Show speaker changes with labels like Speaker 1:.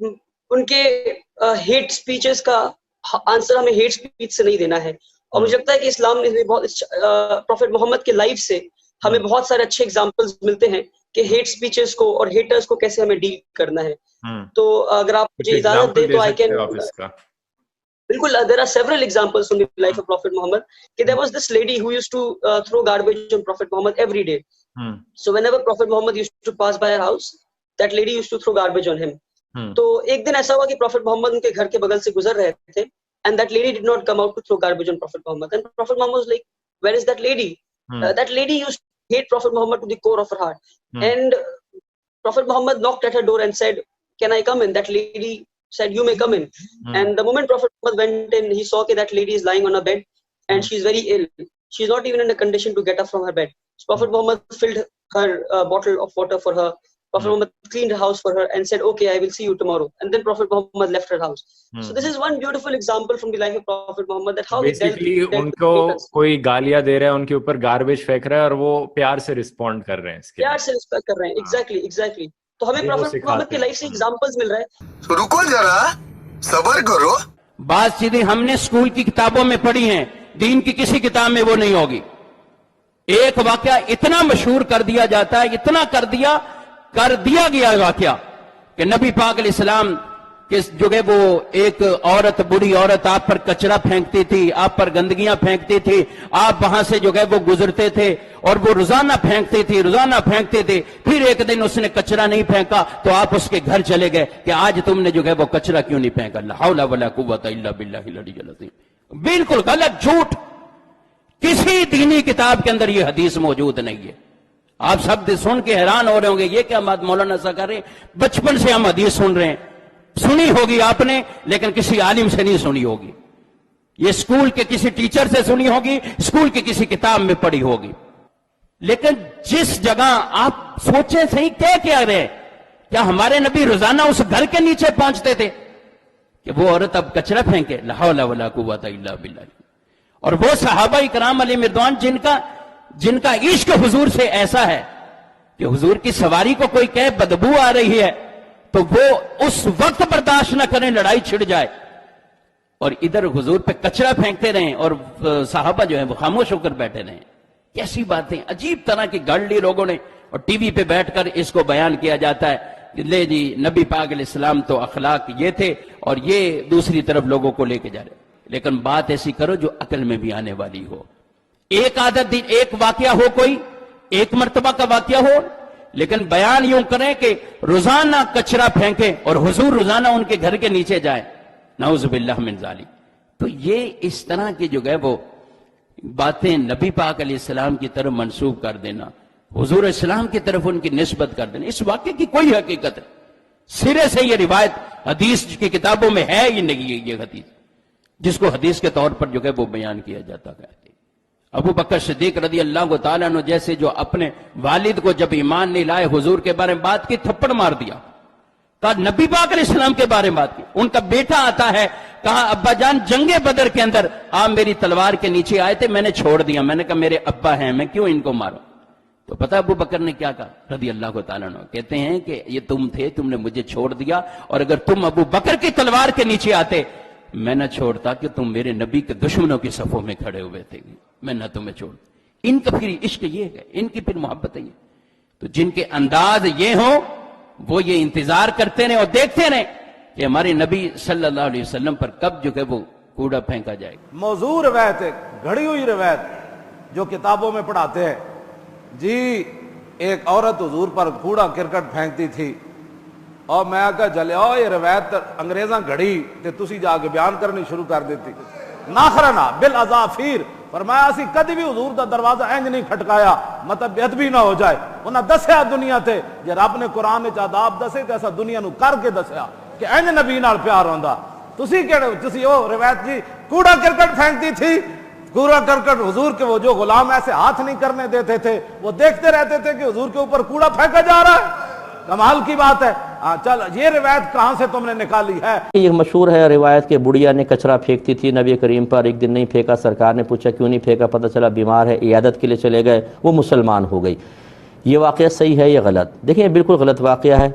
Speaker 1: ان کے heat speeches کا answer ہمیں ہیٹ سپیچ سے نہیں دینا ہے. اور مجھے لگتا ہے کہ اسلام نے بہت پروفیٹ محمد کے لائف سے ہمیں بہت سارے اچھے ایگزامپلز ملتے ہیں کہ ہیٹ سپیچز کو اور ہیٹرز کو کیسے ہمیں ڈیل کرنا ہے. تو اگر آپ مجھے اجازت دیں تو آئی کین بالکل there are several examples from the life of Prophet Muhammad. There was this lady who used to throw garbage on Prophet Muhammad every day. So whenever Prophet Muhammad used to pass by her house, that lady used to throw garbage on him. تو ایک دن ایسا ہوا کہ Prophet Muhammad ان کے گھر کے بغل سے گزر رہے تھے, and that lady did not come out to throw garbage on Prophet Muhammad. And Prophet Muhammad was like, where is that lady? That lady used to hate Prophet Muhammad to the core of her heart. And Prophet Muhammad knocked at her door and said, can I come in? That lady said, you may come in. And the moment Prophet Muhammad went in, he saw that lady is lying on a bed and she's very ill. She's not even in a condition to get up from her bed. So Prophet Muhammad filled her bottle of water for her. Prophet Muhammad cleaned her house for her and said, okay, I will see you tomorrow. And then Prophet Muhammad left her house. So this is one beautiful example from the life of Prophet Muhammad, that how
Speaker 2: basically ان کو کوئی گالیاں دے رہا ہے, ان کے اوپر garbage پھینک رہا ہے, اور وہ پیار سے رسپونڈ کر رہے ہیں, اس کے
Speaker 1: پیار سے رسپیکٹ کر رہے ہیں. ایگزیکٹلی. تو ہمیں پروفیٹ محمد کی لائف سے ایگزامپلز مل رہے ہیں.
Speaker 3: رکو ذرا, صبر کرو.
Speaker 4: بات چیزیں ہم نے اسکول کی کتابوں میں پڑھی ہیں, دین کی کسی کتاب میں وہ نہیں ہوگی. ایک واقعہ اتنا مشہور کر دیا جاتا ہے, اتنا کر دیا گیا واقعہ کہ نبی پاک علیہ السلام کہ جو ہے وہ ایک عورت, بڑی عورت آپ پر کچرا پھینکتی تھی, آپ پر گندگیاں پھینکتی تھی, آپ وہاں سے جو ہے وہ گزرتے تھے اور وہ روزانہ پھینکتی تھی. پھر ایک دن اس نے کچرا نہیں پھینکا تو آپ اس کے گھر چلے گئے کہ آج تم نے جو ہے وہ کچرا کیوں نہیں پھینکا. لا حول ولا قوت الا باللہ العلی العظیم. بالکل غلط, جھوٹ. کسی دینی کتاب کے اندر یہ حدیث موجود نہیں ہے. آپ سب سن کے حیران ہو رہے ہوں گے, یہ کیا بات مولانا سا کر رہے ہیں. بچپن سے ہم حدیث سن رہے ہیں, سنی ہوگی آپ نے, لیکن کسی عالم سے نہیں سنی ہوگی. یہ اسکول کے کسی ٹیچر سے سنی ہوگی, اسکول کی کسی کتاب میں پڑھی ہوگی. لیکن جس جگہ آپ سوچیں صحیح, کیا رہے, کیا ہمارے نبی روزانہ اس گھر کے نیچے پہنچتے تھے کہ وہ عورت اب کچرا پھینکے؟ لا حول ولا قوت الا باللہ. اور وہ صحابہ کرام علیہ مردوان جن کا عشق حضور سے ایسا ہے کہ حضور کی سواری کو کوئی کہے بدبو آ رہی ہے تو وہ اس وقت برداشت نہ کریں, لڑائی چھڑ جائے, اور ادھر حضور پہ کچرا پھینکتے رہیں اور صحابہ جو ہیں وہ خاموش ہو کر بیٹھے رہیں. کیسی باتیں, عجیب طرح کی گڑھ لی لوگوں نے, اور ٹی وی پہ بیٹھ کر اس کو بیان کیا جاتا ہے کہ لے جی نبی پاک علیہ السلام تو اخلاق یہ تھے, اور یہ دوسری طرف لوگوں کو لے کے جا رہے. لیکن بات ایسی کرو جو عقل میں بھی آنے والی ہو. ایک واقعہ ہو, کوئی ایک مرتبہ کا واقعہ ہو, لیکن بیان یوں کریں کہ روزانہ کچرا پھینکیں اور حضور روزانہ ان کے گھر کے نیچے جائیں. نعوذ باللہ من ذالک. تو یہ اس طرح کی جو ہے وہ باتیں نبی پاک علیہ السلام کی طرف منسوب کر دینا, حضور اسلام کی طرف ان کی نسبت کر دینا, اس واقعے کی کوئی حقیقت نہیں. سرے سے یہ روایت حدیث کی کتابوں میں ہے ہی نہیں. یہ حدیث جس کو حدیث کے طور پر جو ہے وہ بیان کیا جاتا ہے. ابو بکر صدیق رضی اللہ تعالیٰ عنہ جیسے جو اپنے والد کو جب ایمان نہیں لائے حضور کے بارے میں بات کی, تھپڑ مار دیا. کہا نبی پاک علیہ السلام کے بارے میں بات کی. ان کا بیٹا آتا ہے, کہا ابا جان جنگ بدر کے اندر آپ میری تلوار کے نیچے آئے تھے, میں نے چھوڑ دیا. میں نے کہا میرے ابا ہیں, میں کیوں ان کو ماروں. تو پتہ ابو بکر نے کیا کہا رضی اللہ تعالیٰ عنہ, کہتے ہیں کہ یہ تم تھے, تم نے مجھے چھوڑ دیا, اور اگر تم ابو بکر کی تلوار کے نیچے آتے میں نہ چھوڑتا کہ تم میرے نبی کے دشمنوں کی صفوں میں کھڑے ہوئے تھے, میں نہ تمہیں چھوڑ. ان کا پھر عشق یہ ہے, ان کی پھر محبت ہے. تو جن کے انداز یہ ہوں وہ یہ انتظار کرتے رہیں اور دیکھتے رہیں کہ ہمارے نبی صلی اللہ علیہ وسلم پر کب جو ہے وہ کوڑا پھینکا جائے گا.
Speaker 5: موضوع روایت ہے, گھڑی ہوئی روایت جو کتابوں میں پڑھاتے ہیں. جی ایک عورت حضور پر کوڑا کرکٹ پھینکتی تھی, اور میں کہا جلے یہ روایت انگریزاں گھڑی تے تسی جا کے بیان کرنی شروع کر دیتی. ناخرنا بالاظافیر, فرمایا اسی کدی بھی حضور دا دروازہ انج نہیں کھٹکایا مطلب بے ادبی نہ ہو جائے. انہاں دسیا دنیا تے جے رب نے قرآن وچ آداب دسے تے ایسا دنیا نو کر کے دسیا کہ انج نبی نال پیار ہوندا. تسی او روایت جی کوڑا کرکٹ پھینکتی تھی, کوڑا کرکٹ حضور کے وہ جو غلام ایسے ہاتھ نہیں کرنے دیتے تھے, وہ دیکھتے رہتے تھے کہ حضور کے اوپر کوڑا پھینکا جا رہا ہے. کمال کی بات ہے. چل یہ روایت کہاں سے تم نے نکالی ہے؟
Speaker 6: یہ مشہور ہے روایت کہ بڑھیا نے کچرا پھینکتی تھی نبی کریم پر, ایک دن نہیں پھینکا, سرکار نے پوچھا کیوں نہیں پھینکا, پتہ چلا بیمار ہے, عیادت کے لیے چلے گئے, وہ مسلمان ہو گئی. یہ واقعہ صحیح ہے یا غلط؟ دیکھیں بالکل غلط واقعہ ہے.